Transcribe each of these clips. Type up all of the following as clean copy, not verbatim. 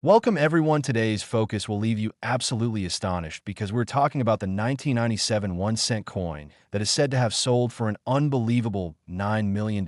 Welcome everyone. Today's focus will leave you absolutely astonished because we're talking about the 1997 1-cent coin that is said to have sold for an unbelievable $9 million.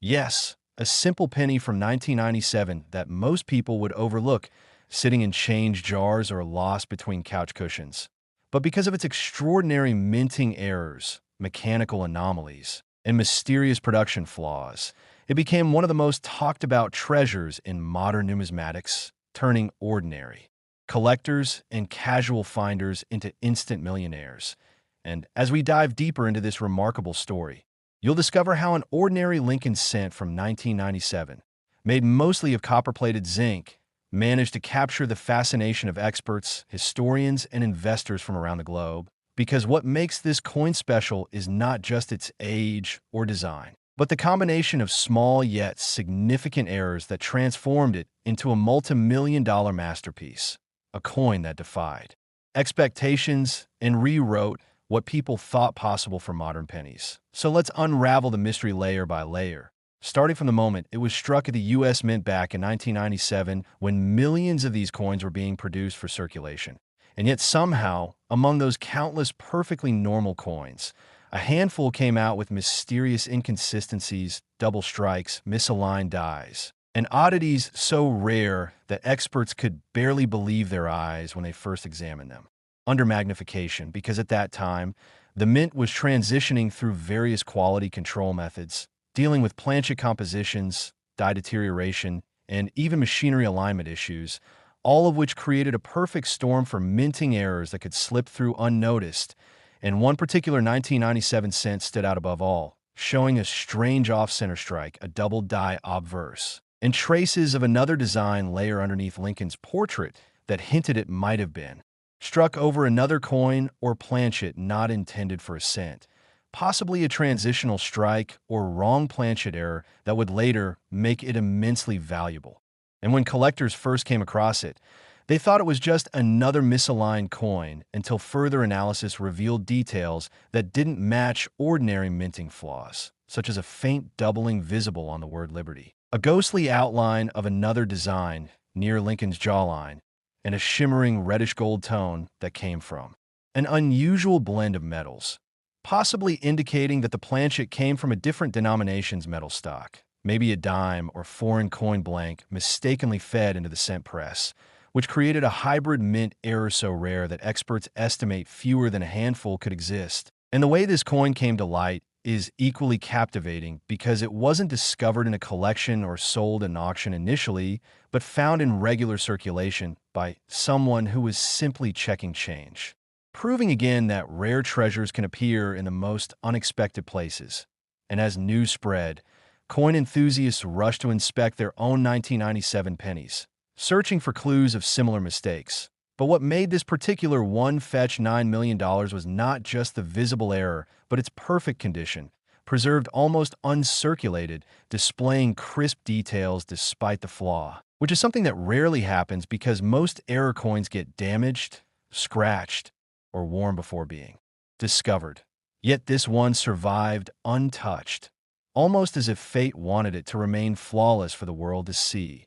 Yes, a simple penny from 1997 that most people would overlook, sitting in change jars or lost between couch cushions. But because of its extraordinary minting errors, mechanical anomalies, and mysterious production flaws, it became one of the most talked about treasures in modern numismatics, turning ordinary collectors and casual finders into instant millionaires. And as we dive deeper into this remarkable story, you'll discover how an ordinary Lincoln cent from 1997, made mostly of copper-plated zinc, managed to capture the fascination of experts, historians, and investors from around the globe. Because what makes this coin special is not just its age or design, but the combination of small yet significant errors that transformed it into a multi-million-dollar masterpiece, a coin that defied expectations and rewrote what people thought possible for modern pennies. So let's unravel the mystery layer by layer, starting from the moment it was struck at the U.S. Mint back in 1997 when millions of these coins were being produced for circulation. And yet somehow, among those countless perfectly normal coins, a handful came out with mysterious inconsistencies, double strikes, misaligned dies, and oddities so rare that experts could barely believe their eyes when they first examined them. Under magnification, because at that time, the mint was transitioning through various quality control methods, dealing with planchet compositions, die deterioration, and even machinery alignment issues, all of which created a perfect storm for minting errors that could slip through unnoticed. And one particular 1997 cent stood out above all, showing a strange off-center strike, a double die obverse, and traces of another design layer underneath Lincoln's portrait that hinted it might have been struck over another coin or planchet not intended for a cent, possibly a transitional strike or wrong planchet error that would later make it immensely valuable. And when collectors first came across it, they thought it was just another misaligned coin until further analysis revealed details that didn't match ordinary minting flaws, such as a faint doubling visible on the word Liberty, a ghostly outline of another design near Lincoln's jawline, and a shimmering reddish-gold tone that came from an unusual blend of metals, possibly indicating that the planchet came from a different denomination's metal stock, maybe a dime or foreign coin blank mistakenly fed into the cent press, which created a hybrid mint error so rare that experts estimate fewer than a handful could exist. And the way this coin came to light is equally captivating because it wasn't discovered in a collection or sold in an auction initially, but found in regular circulation by someone who was simply checking change, proving again that rare treasures can appear in the most unexpected places. And as news spread, coin enthusiasts rushed to inspect their own 1997 pennies, searching for clues of similar mistakes. But what made this particular one fetch $9 million was not just the visible error, but its perfect condition, preserved almost uncirculated, displaying crisp details despite the flaw, which is something that rarely happens because most error coins get damaged, scratched, or worn before being discovered. Yet this one survived untouched, almost as if fate wanted it to remain flawless for the world to see.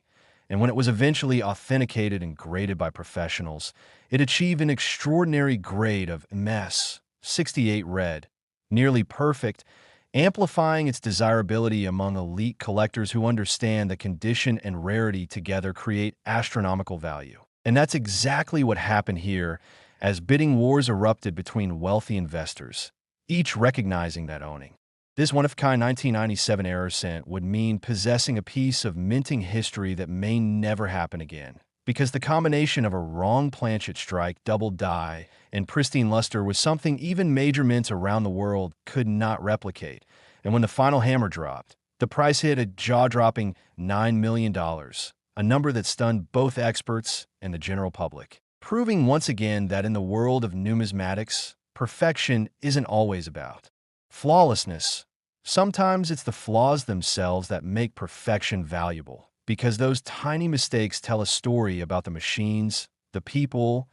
And when it was eventually authenticated and graded by professionals, it achieved an extraordinary grade of MS 68 red, nearly perfect, amplifying its desirability among elite collectors who understand that condition and rarity together create astronomical value. And that's exactly what happened here as bidding wars erupted between wealthy investors, each recognizing that owning this one-of-a-kind 1997 error cent would mean possessing a piece of minting history that may never happen again, because the combination of a wrong planchet strike, double die, and pristine luster was something even major mints around the world could not replicate. And when the final hammer dropped, the price hit a jaw-dropping $9 million, a number that stunned both experts and the general public, proving once again that in the world of numismatics, perfection isn't always about flawlessness. Sometimes it's the flaws themselves that make perfection valuable, because those tiny mistakes tell a story about the machines, the people,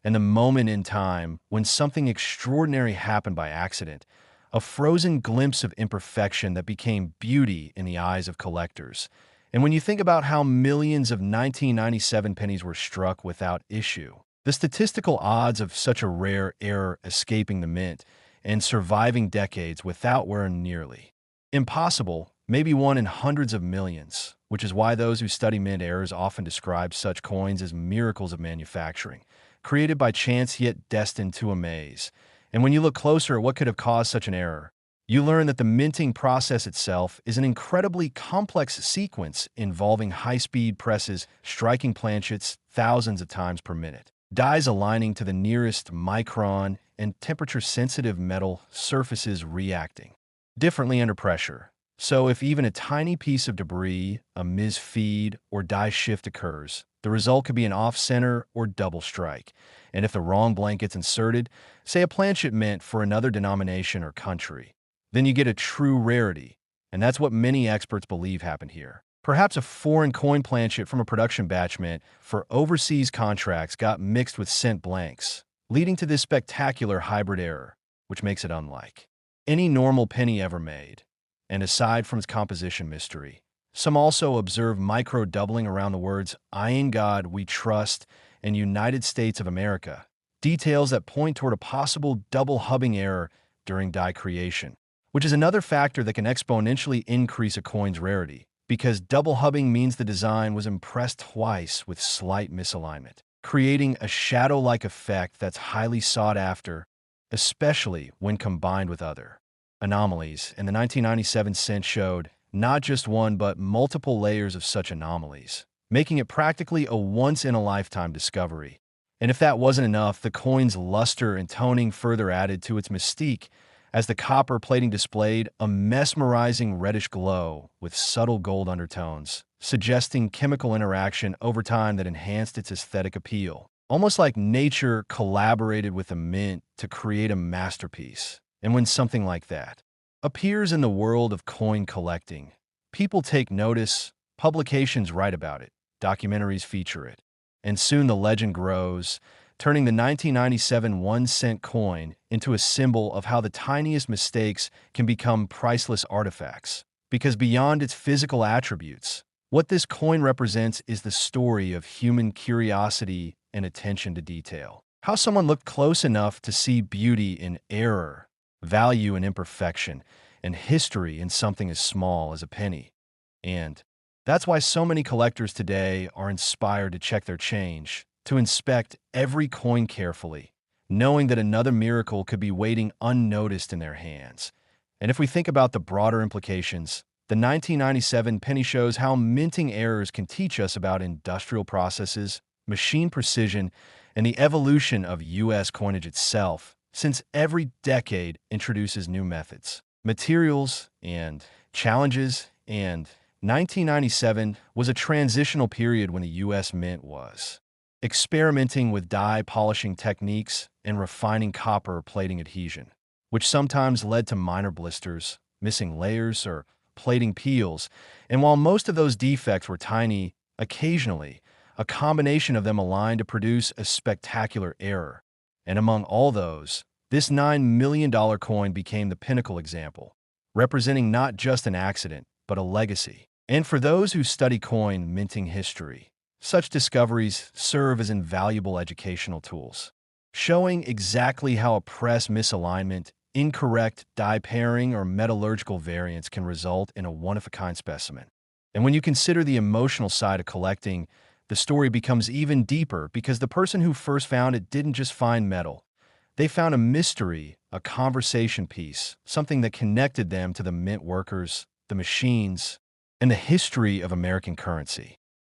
and the moment in time when something extraordinary happened by accident, a frozen glimpse of imperfection that became beauty in the eyes of collectors. And when you think about how millions of 1997 pennies were struck without issue, the statistical odds of such a rare error escaping the mint and surviving decades without were nearly impossible, maybe one in hundreds of millions, which is why those who study mint errors often describe such coins as miracles of manufacturing, created by chance yet destined to amaze. And when you look closer at what could have caused such an error, you learn that the minting process itself is an incredibly complex sequence involving high-speed presses striking planchets thousands of times per minute, dies aligning to the nearest micron, and temperature-sensitive metal surfaces reacting differently under pressure. So if even a tiny piece of debris, a misfeed, or die shift occurs, the result could be an off-center or double strike. And if the wrong blanket's inserted, say a planchet meant for another denomination or country, then you get a true rarity. And that's what many experts believe happened here. Perhaps a foreign coin planchet from a production batch meant for overseas contracts got mixed with cent blanks, leading to this spectacular hybrid error, which makes it unlike any normal penny ever made. And aside from its composition mystery, some also observe micro-doubling around the words, "I in God we trust," and "United States of America," details that point toward a possible double-hubbing error during die creation, which is another factor that can exponentially increase a coin's rarity, because double-hubbing means the design was impressed twice with slight misalignment, creating a shadow-like effect that's highly sought after, especially when combined with other anomalies. And the 1997 cent showed not just one but multiple layers of such anomalies, making it practically a once-in-a-lifetime discovery. And if that wasn't enough, the coin's luster and toning further added to its mystique, as the copper plating displayed a mesmerizing reddish glow with subtle gold undertones, suggesting chemical interaction over time that enhanced its aesthetic appeal. Almost like nature collaborated with the mint to create a masterpiece. And when something like that appears in the world of coin collecting, people take notice, publications write about it, documentaries feature it, and soon the legend grows, turning the 1997 1-cent coin into a symbol of how the tiniest mistakes can become priceless artifacts. Because beyond its physical attributes, what this coin represents is the story of human curiosity and attention to detail. How someone looked close enough to see beauty in error, value in imperfection, and history in something as small as a penny. And that's why so many collectors today are inspired to check their change, to inspect every coin carefully, knowing that another miracle could be waiting unnoticed in their hands. And if we think about the broader implications, the 1997 penny shows how minting errors can teach us about industrial processes, machine precision, and the evolution of U.S. coinage itself, since every decade introduces new methods, materials, and challenges, and 1997 was a transitional period when the U.S. Mint was experimenting with die polishing techniques and refining copper plating adhesion, which sometimes led to minor blisters, missing layers, or plating peels. And while most of those defects were tiny, occasionally, a combination of them aligned to produce a spectacular error. And among all those, this $9 million coin became the pinnacle example, representing not just an accident, but a legacy. And for those who study coin minting history, such discoveries serve as invaluable educational tools, showing exactly how a press misalignment, incorrect die pairing, or metallurgical variance can result in a one-of-a-kind specimen. And when you consider the emotional side of collecting, the story becomes even deeper, because the person who first found it didn't just find metal. They found a mystery, a conversation piece, something that connected them to the mint workers, the machines, and the history of American currency.